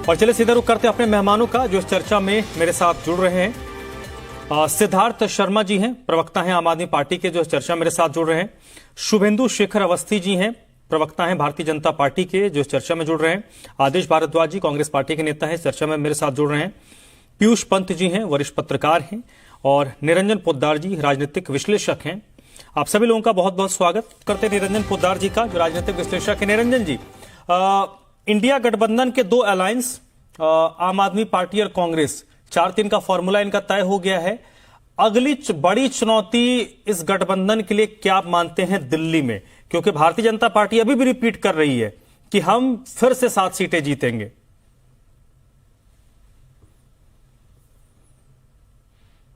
और चलिए सीधा रुख करते हैं अपने मेहमानों का जो इस चर्चा में मेरे साथ जुड़ रहे हैं। सिद्धार्थ शर्मा जी हैं, प्रवक्ता हैं आम आदमी पार्टी के, जो इस चर्चा में मेरे साथ जुड़ रहे हैं। शुभेंदु शेखर अवस्थी जी हैं, प्रवक्ता हैं भारतीय जनता पार्टी के, जो इस चर्चा में जुड़ रहे हैं। आदेश भारद्वाज जी कांग्रेस पार्टी के नेता हैं, इस चर्चा में मेरे साथ जुड़ रहे हैं। पीयूष पंत जी हैं, वरिष्ठ पत्रकार हैं। और निरंजन पोद्दार जी राजनीतिक विश्लेषक हैं। आप सभी लोगों का बहुत बहुत स्वागत करते हैं निरंजन पोद्दार जी का, जो राजनीतिक विश्लेषक है। निरंजन जी, इंडिया गठबंधन के दो अलायंस, आम आदमी पार्टी और कांग्रेस, 4-3 का फॉर्मूला इनका तय हो गया है। अगली बड़ी चुनौती इस गठबंधन के लिए क्या आप मानते हैं दिल्ली में? क्योंकि भारतीय जनता पार्टी अभी भी रिपीट कर रही है कि हम फिर से 7 सीटें जीतेंगे।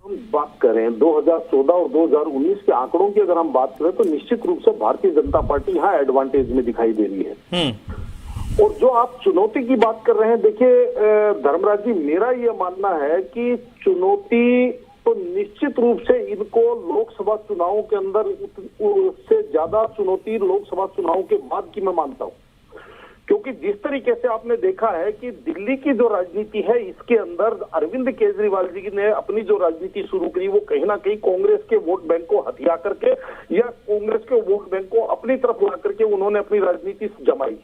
हम बात करें 2014 और 2019 के आंकड़ों की, अगर हम बात करें तो निश्चित रूप से भारतीय जनता पार्टी यहाँ एडवांटेज में दिखाई दे रही है। और जो आप चुनौती की बात कर रहे हैं, देखिए धर्मराज जी, मेरा ये मानना है कि चुनौती तो निश्चित रूप से इनको लोकसभा चुनावों के अंदर उससे ज्यादा चुनौती लोकसभा चुनावों के बाद की मैं मानता हूं। क्योंकि जिस तरीके से आपने देखा है कि दिल्ली की जो राजनीति है, इसके अंदर अरविंद केजरीवाल जी ने अपनी जो राजनीति शुरू करी, वो कहीं ना कहीं कांग्रेस के वोट बैंक को हथिया करके या कांग्रेस के वोट बैंक को अपनी तरफ ला करके उन्होंने अपनी राजनीति जमाई।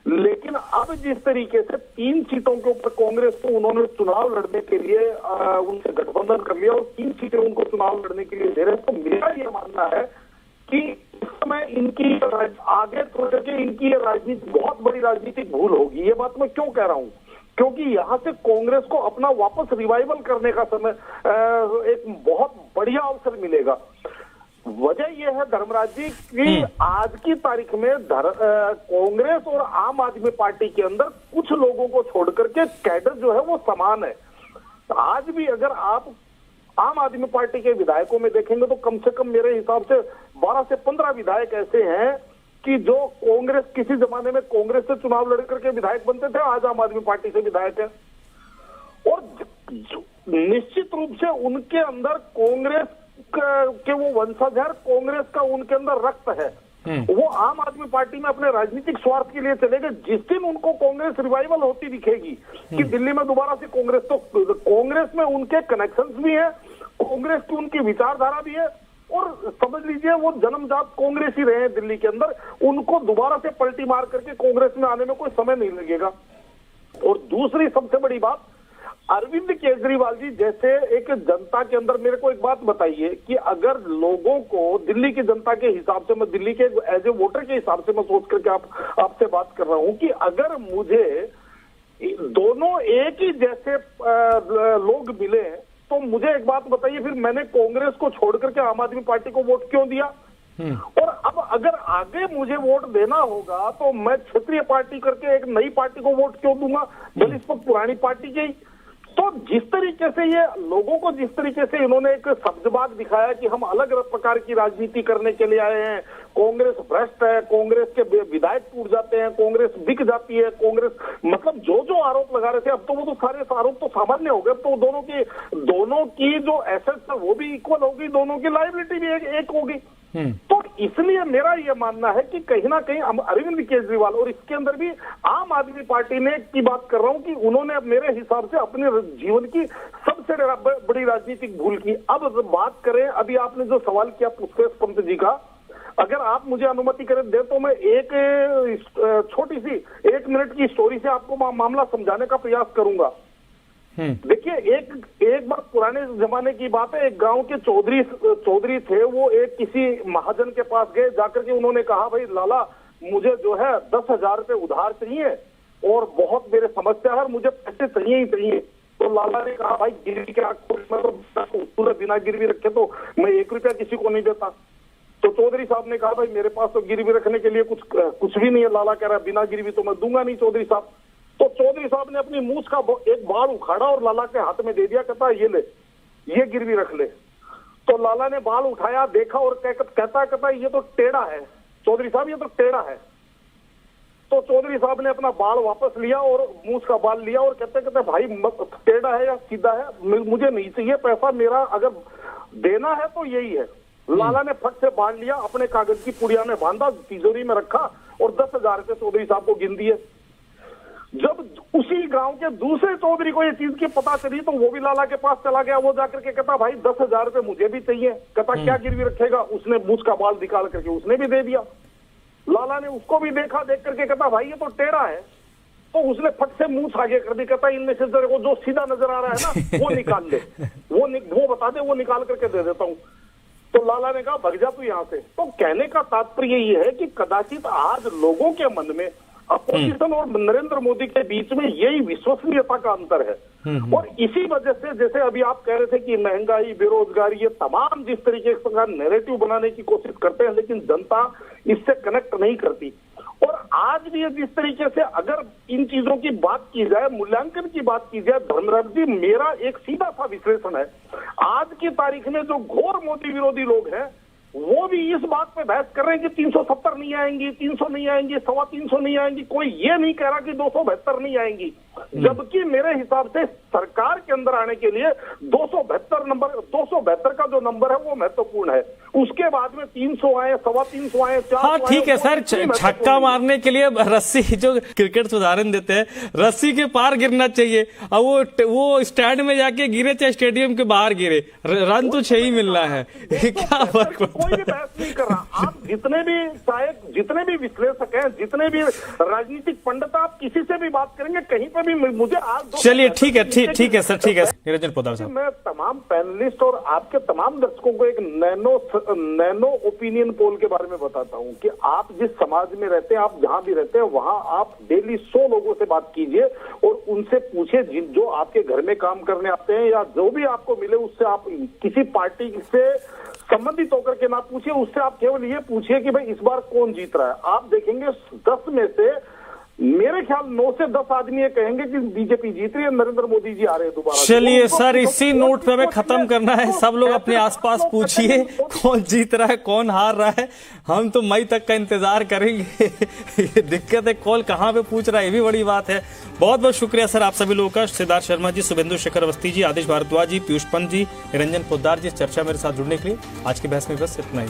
लेकिन अब जिस तरीके से 3 सीटों के ऊपर कांग्रेस को उन्होंने चुनाव लड़ने के लिए उनसे गठबंधन कर लिया और 3 सीटें उनको चुनाव लड़ने के लिए दे रहे हैं, तो मेरा ये मानना है कि इस समय इनकी आगे छोड़ के इनकी राजनीति बहुत बड़ी राजनीतिक भूल होगी। ये बात मैं क्यों कह रहा हूं? क्योंकि यहां से कांग्रेस को अपना वापस रिवाइवल करने का समय एक बहुत बढ़िया अवसर मिलेगा। वजह यह है धर्मराज जी कि आज की तारीख में कांग्रेस और आम आदमी पार्टी के अंदर कुछ लोगों को छोड़ करके कैडर जो है वो समान है। आज भी अगर आप आम आदमी पार्टी के विधायकों में देखेंगे तो कम से कम मेरे हिसाब से 12 से 15 विधायक ऐसे हैं कि जो कांग्रेस, किसी जमाने में कांग्रेस से चुनाव लड़ करके विधायक बनते थे, आज आम आदमी पार्टी से विधायक है। और निश्चित रूप से उनके अंदर कांग्रेस के वो वंशज है, कांग्रेस का उनके अंदर रक्त है। वो आम आदमी पार्टी में अपने राजनीतिक स्वार्थ के लिए चले गए। जिस दिन उनको कांग्रेस रिवाइवल होती दिखेगी कि दिल्ली में दोबारा से कांग्रेस, तो कांग्रेस में उनके कनेक्शंस भी है, कांग्रेस की उनकी विचारधारा भी है, और समझ लीजिए वो जन्मजात कांग्रेस ही रहे हैं दिल्ली के अंदर। उनको दोबारा से पलटी मार करके कांग्रेस में आने में कोई समय नहीं लगेगा। और दूसरी सबसे बड़ी बात, अरविंद केजरीवाल जी जैसे एक जनता के अंदर, मेरे को एक बात बताइए कि अगर लोगों को, दिल्ली की जनता के हिसाब से, मैं दिल्ली के एज ए वोटर के हिसाब से मैं सोच करके आपसे बात कर रहा हूं कि अगर मुझे दोनों एक ही जैसे लोग मिले तो मुझे एक बात बताइए, फिर मैंने कांग्रेस को छोड़ करके आम आदमी पार्टी को वोट क्यों दिया? और अब अगर आगे मुझे वोट देना होगा तो मैं क्षेत्रीय पार्टी करके एक नई पार्टी को वोट क्यों दूंगा, भले इस वक्त पुरानी पार्टी के ही। तो जिस तरीके से ये लोगों को, जिस तरीके से इन्होंने एक सब्जबाग दिखाया कि हम अलग अलग प्रकार की राजनीति करने के लिए आए हैं, कांग्रेस भ्रष्ट है, कांग्रेस के विधायक टूट जाते हैं, कांग्रेस बिक जाती है, कांग्रेस, मतलब जो जो आरोप लगा रहे थे, अब तो वो तो सारे आरोप तो सामान्य हो गए। अब तो दोनों की जो एसेट्स है वो भी इक्वल होगी, दोनों की लायबिलिटी भी एक होगी। तो इसलिए मेरा यह मानना है कि कहीं ना कहीं अरविंद केजरीवाल, और इसके अंदर भी आम आदमी पार्टी ने की बात कर रहा हूं कि उन्होंने मेरे हिसाब से अपने जीवन की सबसे बड़ी राजनीतिक भूल की। अब बात करें, अभी आपने जो सवाल किया पुष्पेश पंत जी का, अगर आप मुझे अनुमति करें दे तो मैं एक छोटी सी 1 मिनट की स्टोरी से आपको मामला समझाने का प्रयास करूंगा। देखिए, एक बार पुराने जमाने की बात है, एक गांव के चौधरी थे, वो एक किसी महाजन के पास गए, जाकर के उन्होंने कहा, भाई लाला, मुझे जो है 10,000 रुपए उधार चाहिए और बहुत मेरे समस्या है, मुझे पैसे चाहिए ही चाहिए। तो लाला ने कहा, भाई गिरवी क्या, मैं तो बिना गिरवी रखे तो मैं 1 रुपया किसी को नहीं देता। तो चौधरी साहब ने कहा, भाई मेरे पास तो गिरवी रखने के लिए कुछ भी नहीं है। लाला कह रहा है, बिना गिरवी तो मैं दूंगा नहीं चौधरी साहब। तो चौधरी साहब ने अपनी मूछ का एक बाल उखाड़ा और लाला के हाथ में दे दिया, कहता ये ले, ये गिरवी रख ले। तो लाला ने बाल उठाया, देखा और कहता ये तो टेढ़ा है चौधरी साहब, ये तो टेढ़ा है। तो चौधरी साहब ने अपना बाल वापस लिया और मूछ का बाल लिया और कहते भाई टेढ़ा है या सीधा है, मुझे नहीं चाहिए पैसा, मेरा अगर देना है तो यही है। लाला ने फट से बांध लिया, अपने कागज की पुड़िया में बांधा, तिजोरी में रखा और 10,000 रुपए चौधरी साहब को गिन दिए। जब उसी गांव के दूसरे चौधरी को ये चीज की पता चली तो वो भी लाला के पास चला गया। वो जाकर के कहता भाई 10,000 रुपए मुझे भी चाहिए। कहता क्या गिरवी रखेगा? उसने मूछ का बाल निकाल करके उसने भी दे दिया। लाला ने उसको भी देखा, देख करके कहता भाई ये तो टेढ़ा है। तो उसने फट से मूछ आगे कर दी। कहता इनमें से तेरे को जो सीधा नजर आ रहा है ना वो निकाल ले, वो बता दे, वो निकाल करके दे देता हूँ। तो लाला ने कहा भग जा तू यहाँ से। तो कहने का तात्पर्य ये है कि कदाचित आज लोगों के मन में अपोजिशन और नरेंद्र मोदी के बीच में यही विश्वसनीयता का अंतर है। और इसी वजह से जैसे अभी आप कह रहे थे कि महंगाई, बेरोजगारी, ये तमाम जिस तरीके का नैरेटिव बनाने की कोशिश करते हैं लेकिन जनता इससे कनेक्ट नहीं करती। और आज भी जिस तरीके से अगर इन चीजों की बात की जाए, मूल्यांकन की बात की जाए, धर्मराज जी मेरा एक सीधा सा विश्लेषण है, आज की तारीख में जो घोर मोदी विरोधी लोग हैं वो भी इस बात पे बहस कर रहे हैं कि 370 नहीं आएंगी, 300 नहीं आएंगी, 325 नहीं आएंगी। कोई ये नहीं कह रहा कि 272 नहीं आएंगी। जबकि मेरे हिसाब से सरकार के अंदर आने के लिए 272 का जो नंबर है वो महत्वपूर्ण है। उसके बाद में 300 आए, 325 आए, 400 हाँ ठीक है सर, छक्का मारने के लिए रस्सी, जो क्रिकेट से उदाहरण देते हैं, रस्सी के पार गिरना चाहिए। अब वो स्टैंड में जाके गिरे चाहे स्टेडियम के बाहर गिरे, रन तो 6 ही मिलना है। क्या फर्क पड़ता है? कोई भी बहस नहीं कर रहा। आप जितने भी विश्लेषक हैं, जितने भी राजनीतिक पंडित, आप किसी से भी बात करेंगे कहीं पर भी मुझे आज चलिए ठीक है सर, ठीक है निरंजन पोद्दार साहब। मैं तमाम पैनलिस्ट और आपके तमाम दर्शकों को एक नैनो ओपिनियन पोल के बारे में बताता हूं कि आप जिस समाज में रहते हैं, आप जहां भी रहते हैं, वहां आप डेली 100 लोगों से बात कीजिए और उनसे पूछिए जो आपके घर में काम करने आते हैं या जो भी आपको मिले, उससे आप किसी पार्टी से संबंधित होकर के ना पूछिए, उससे आप केवल ये पूछिए कि भाई इस बार कौन जीत रहा है। आप देखेंगे 10 में से मेरे ख्याल 9 से 10 आदमी ये कहेंगे कि बीजेपी जीत रही है, नरेंद्र मोदी जी आ रहे हैं दोबारा। चलिए सर, इसी नोट पे हमें खत्म करना है। सब लोग अपने आसपास पूछिए कौन जीत रहा है, कौन हार रहा है। हम तो मई तक का इंतजार करेंगे। ये दिक्कत है, कॉल कहाँ पे पूछ रहा है, ये भी बड़ी बात है। बहुत बहुत शुक्रिया सर आप सभी लोगों का। सिद्धार्थ शर्मा जी, शुभेंदु शेखर अवस्थी जी, आदिश भारद्वाज जी, पीयूष पंत जी, निरंजन पोद्दार जी, चर्चा मेरे साथ जुड़ने के लिए। आज की बहस में बस इतना ही।